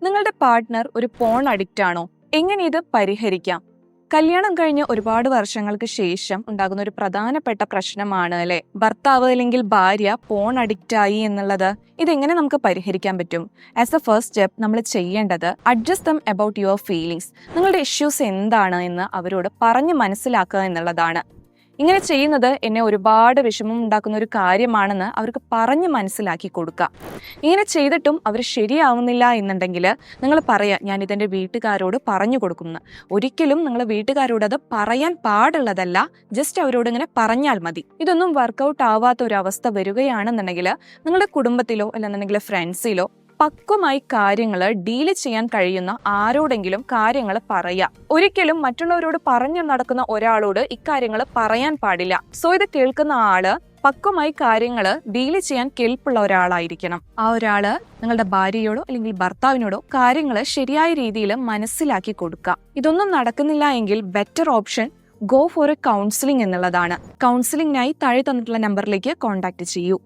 നിങ്ങളുടെ പാർട്ട്ണർ ഒരു porn addict ആണോ? എങ്ങനെ ഇത് പരിഹരിക്കാം? കല്യാണം കഴിഞ്ഞ് ഒരുപാട് വർഷങ്ങൾക്ക് ശേഷം ഉണ്ടാകുന്ന ഒരു പ്രധാനപ്പെട്ട പ്രശ്നമാണ് അല്ലെ, ഭർത്താവ് അല്ലെങ്കിൽ ഭാര്യ പോൺ അഡിക്റ്റ് ആയി എന്നുള്ളത്. ഇതെങ്ങനെ നമുക്ക് പരിഹരിക്കാൻ പറ്റും? ആസ് എ ഫസ്റ്റ് സ്റ്റെപ്പ് നമ്മൾ ചെയ്യേണ്ടത് adjust dum about your feelings. നിങ്ങളുടെ ഇഷ്യൂസ് എന്താണ് എന്ന് അവരോട് പറഞ്ഞ് മനസ്സിലാക്കുക എന്നുള്ളതാണ്. ഇങ്ങനെ ചെയ്യുന്നത് എന്നെ ഒരുപാട് വിഷമം ഉണ്ടാക്കുന്ന ഒരു കാര്യമാണെന്ന് അവർക്ക് പറഞ്ഞ് മനസ്സിലാക്കി കൊടുക്കുക. ഇങ്ങനെ ചെയ്തിട്ടും അവർ ശരിയാവുന്നില്ല എന്നുണ്ടെങ്കിൽ നിങ്ങൾ പറയാ, ഞാൻ ഇതെൻ്റെ വീട്ടുകാരോട് പറഞ്ഞു കൊടുക്കുന്നു. ഒരിക്കലും നിങ്ങൾ വീട്ടുകാരോട് അത് പറയാൻ പാടുള്ളതല്ല, ജസ്റ്റ് അവരോട് ഇങ്ങനെ പറഞ്ഞാൽ മതി. ഇതൊന്നും വർക്കൗട്ട് ആവാത്ത ഒരു അവസ്ഥ വരികയാണെന്നുണ്ടെങ്കിൽ നിങ്ങളുടെ കുടുംബത്തിലോ അല്ലെന്നുണ്ടെങ്കിൽ ഫ്രണ്ട്സിലോ പക്വമായി കാര്യങ്ങൾ ഡീല് ചെയ്യാൻ കഴിയുന്ന ആരോടെങ്കിലും കാര്യങ്ങൾ പറയാം. ഒരിക്കലും മറ്റുള്ളവരോട് പറഞ്ഞു നടക്കുന്ന ഒരാളോട് ഇക്കാര്യങ്ങൾ പറയാൻ പാടില്ല. സോ ഇത് കേൾക്കുന്ന ആള് പക്വമായി കാര്യങ്ങൾ ഡീല് ചെയ്യാൻ കെൽപ്പുള്ള ഒരാളായിരിക്കണം. ആ ഒരാള് നിങ്ങളുടെ ഭാര്യയോടോ അല്ലെങ്കിൽ ഭർത്താവിനോടോ കാര്യങ്ങൾ ശരിയായ രീതിയിൽ മനസ്സിലാക്കി കൊടുക്കുക. ഇതൊന്നും നടക്കുന്നില്ല എങ്കിൽ better option go for A counselling എന്നുള്ളതാണ്. കൗൺസിലിംഗിനായി താഴെ തന്നിട്ടുള്ള നമ്പറിലേക്ക് കോൺടാക്ട് ചെയ്യൂ.